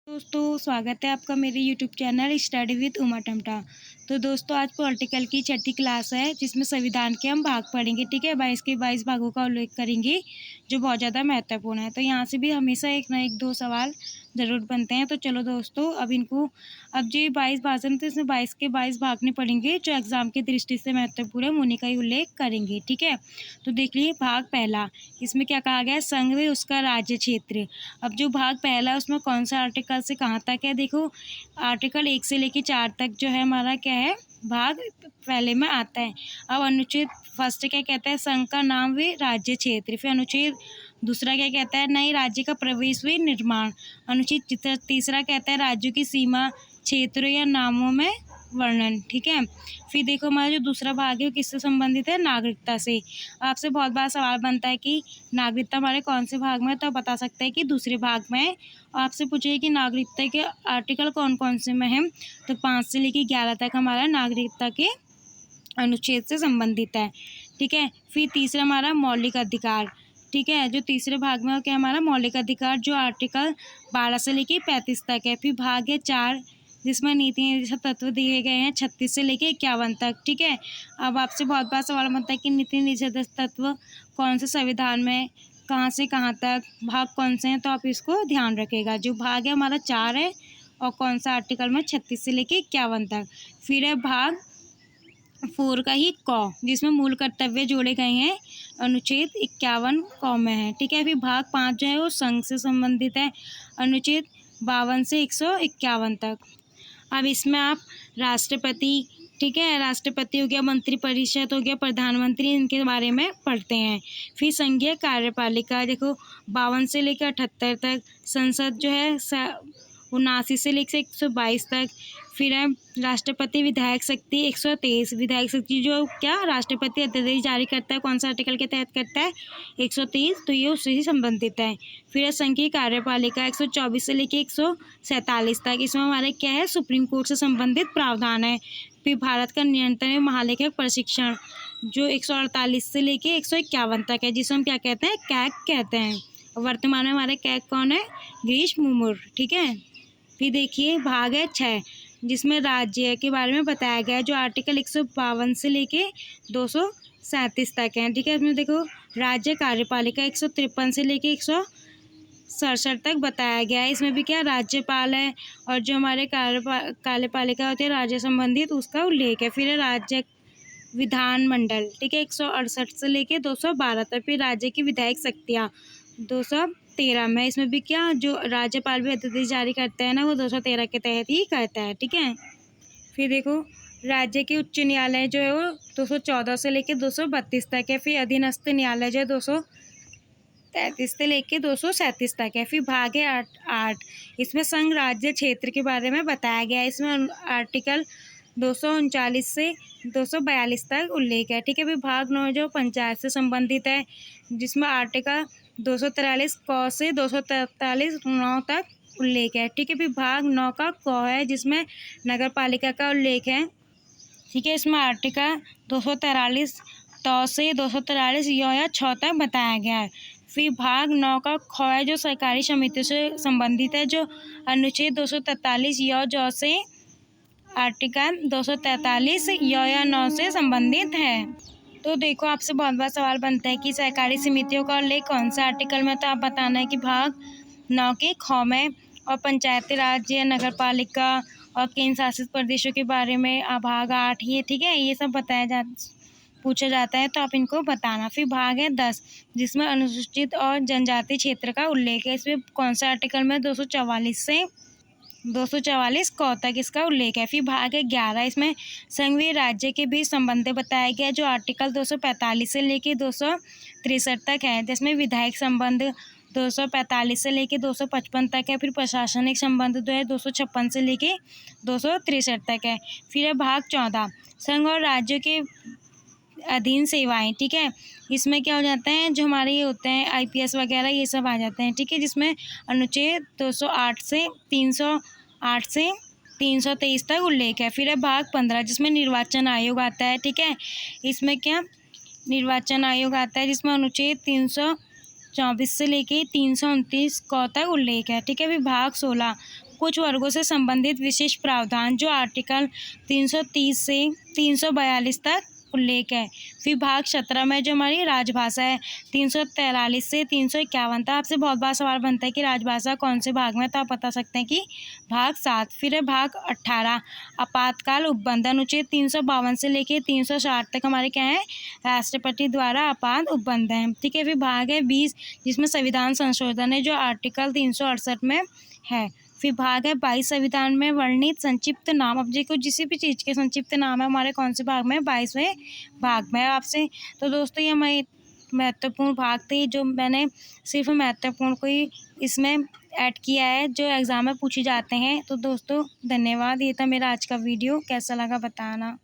दोस्तों स्वागत है आपका मेरे YouTube channel study with Uma Tamta. तो दोस्तों आज पॉलिटिकल की छठी क्लास है जिसमें संविधान के हम भाग पढ़ेंगे। ठीक है, 22 के 22 भागों का उल्लेख करेंगे जो बहुत ज़्यादा महत्वपूर्ण है। तो यहाँ से भी हमेशा एक ना एक दो सवाल ज़रूर बनते हैं। तो चलो दोस्तों अब जो 22 भाषण थे इसमें 22 के 22 भाग नहीं पढ़ेंगे जो एग्जाम की दृष्टि से महत्वपूर्ण है, उन्हीं का ही उल्लेख करेंगे। ठीक है, तो देख लीजिए भाग पहला, इसमें क्या कहा गया है, संघ व उसका राज्य क्षेत्र। अब जो भाग पहला है उसमें कौन सा आर्टिकल से कहाँ तक है, देखो आर्टिकल 1 से लेकर 4 तक जो है हमारा क्या है, भाग पहले में आता है। अब अनुच्छेद फर्स्ट क्या कहता है, संघ का नाम व राज्य क्षेत्र। फिर अनुच्छेद दूसरा क्या कहता है, नए राज्य का प्रवेश व निर्माण। अनुच्छेद तीसरा कहता है राज्यों की सीमा, क्षेत्रों या नामों में वर्णन। ठीक है, फिर देखो हमारा जो दूसरा भाग है वो किससे संबंधित है, नागरिकता से। आपसे बहुत बार सवाल बनता है कि नागरिकता हमारे कौन से भाग में है, तो आप बता सकते हैं कि दूसरे भाग में है। आपसे पूछिए कि नागरिकता के आर्टिकल कौन कौन से में है, तो 5 से लेकर 11 तक हमारा नागरिकता के अनुच्छेद से संबंधित है। ठीक है, फिर तीसरा हमारा मौलिक अधिकार। ठीक है, जो तीसरे भाग में क्या हमारा मौलिक अधिकार, जो आर्टिकल 12 से लेकर 35 तक है। फिर भाग है 4 जिसमें नीति निर्देशक तत्व दिए गए हैं 36 से लेकर 51 तक। ठीक है, अब आपसे बहुत बार सवाल बनता है कि नीति निर्देशक तत्व कौन से संविधान में, कहाँ से कहाँ तक, भाग कौन से हैं, तो आप इसको ध्यान रखिएगा। जो भाग है हमारा 4 है और कौन सा आर्टिकल में 36 से लेकर 51 तक। फिर है भाग 4 का ही क, जिसमें मूल कर्तव्य जोड़े गए हैं, अनुच्छेद 51 क में है। ठीक है, फिर भाग 5 जो है वो संघ से संबंधित है, अनुच्छेद 52 से 151 तक। अब इसमें आप राष्ट्रपति, ठीक है, राष्ट्रपति हो गया, मंत्रिपरिषद हो गया, प्रधानमंत्री, इनके बारे में पढ़ते हैं। फिर संघीय कार्यपालिका देखो 52 से लेकर 78 तक। संसद जो है 79 से लेकर 122 तक। फिर है राष्ट्रपति विधायक शक्ति 123। विधायक शक्ति जो क्या राष्ट्रपति अध्यादेश जारी करता है, कौन सा आर्टिकल के तहत करता है, 123, तो ये उससे ही संबंधित है। फिर है संघीय कार्यपालिका 124 से लेकर 147 तक। इसमें हमारे क्या है, सुप्रीम कोर्ट से संबंधित प्रावधान है। फिर भारत का नियंत्रण एवं महालेखक प्रशिक्षण जो 148 से लेकर 151 तक है, जिसे हम क्या कहते हैं, कैग कहते हैं। वर्तमान में हमारे कैग कौन है, गिरीश मुर्मू। ठीक है, फिर देखिए भाग है 6 जिसमें राज्य के बारे में बताया गया है, जो आर्टिकल 152 से लेके 237 तक है। ठीक है, इसमें देखो राज्य कार्यपालिका 153 से लेके 167 तक बताया गया है। इसमें भी क्या राज्यपाल है और जो हमारे कार्यपालिका होती है राज्य संबंधित, उसका उल्लेख है। फिर है राज्य विधानमंडल, ठीक है, 168 से लेके 212 तक। फिर राज्य की विधायक शक्तियाँ 213 में। इसमें भी क्या, जो राज्यपाल भी अध्यादेश जारी करता है ना, वो 213 के तहत ही करता है। ठीक है, फिर देखो राज्य के उच्च न्यायालय जो है वो 214 से लेकर 232 तक है। फिर अधीनस्थ न्यायालय जो है 233 से लेकर 237 तक है। फिर भाग है 8, इसमें संघ राज्य क्षेत्र के बारे में बताया गया है। इसमें आर्टिकल 239 से 242 तक उल्लेख है। ठीक है, फिर भाग 9 जो पंचायत से संबंधित है, जिसमें आर्टिकल 243 क से 243 9 तक उल्लेख है। ठीक है, फिर भाग 9 का क है जिसमें नगर पालिका का उल्लेख है। ठीक है, इसमें आर्टिकल 243 त से 243 य या 6 तक बताया गया है। फिर भाग 9 का ख है जो सरकारी समितियों से संबंधित है, जो अनुच्छेद 243 य ज से आर्टिकल 243 य या 9 से संबंधित है। तो देखो आपसे बहुत बार सवाल बनता है कि सहकारी समितियों का उल्लेख कौन सा आर्टिकल में, तो आप बताना है कि भाग 9 के ख में। और पंचायती राज या नगर पालिका और केंद्र शासित प्रदेशों के बारे में भाग 8, ये ठीक है, ये सब पूछा जाता है, तो आप इनको बताना। फिर भाग है 10 जिसमें अनुसूचित और जनजाति क्षेत्र का उल्लेख है। इसमें कौन सा आर्टिकल में, 244 से 244 क तक इसका उल्लेख है। फिर भाग है 11, इसमें संघ व राज्य के बीच संबंध बताया गया, जो आर्टिकल 245 से लेकर 263 तक है, जिसमें विधायक संबंध 245 से लेकर 255 तक है। फिर प्रशासनिक संबंध जो है 256 से लेकर 263 तक है। फिर है भाग 14, संघ और राज्यों के अधीन सेवाएं। ठीक है, इसमें क्या हो जाता है, जो हमारे ये होते हैं IPS वगैरह, ये सब आ जाते हैं। ठीक है, जिसमें अनुच्छेद 208 से 308 से 323 तक उल्लेख है। फिर है भाग 15 जिसमें निर्वाचन आयोग आता है। ठीक है, इसमें क्या निर्वाचन आयोग आता है, जिसमें अनुच्छेद 324 से लेके 329 क तक उल्लेख है। ठीक है, विभाग 16 कुछ वर्गों से संबंधित विशेष प्रावधान जो आर्टिकल 330 से 342 तक उल्लेख है। फिर भाग 17 में जो हमारी राजभाषा है 343 से 351 तक। आपसे बहुत बार सवाल बनता है कि राजभाषा कौन से भाग में, तो आप बता सकते हैं कि भाग 7। फिर है भाग 18 आपातकाल उपबंध। अनुच्छेद 352 से लेके 360 तक हमारे क्या है, राष्ट्रपति द्वारा आपात उपबंध है। ठीक है। फिर भाग है 20 जिसमें संविधान संशोधन है जो आर्टिकल 368 में है। फिर भाग है 22 संविधान में वर्णित संक्षिप्त नाम। अब देखो जिस भी चीज़ के संक्षिप्त नाम है हमारे कौन से भाग में, 22वें भाग में आपसे। तो दोस्तों ये हमारे महत्वपूर्ण भाग थे जो मैंने सिर्फ महत्वपूर्ण को ही इसमें ऐड किया है जो एग्ज़ाम में पूछे जाते हैं। तो दोस्तों धन्यवाद। ये था मेरा आज का वीडियो, कैसा लगा बताना।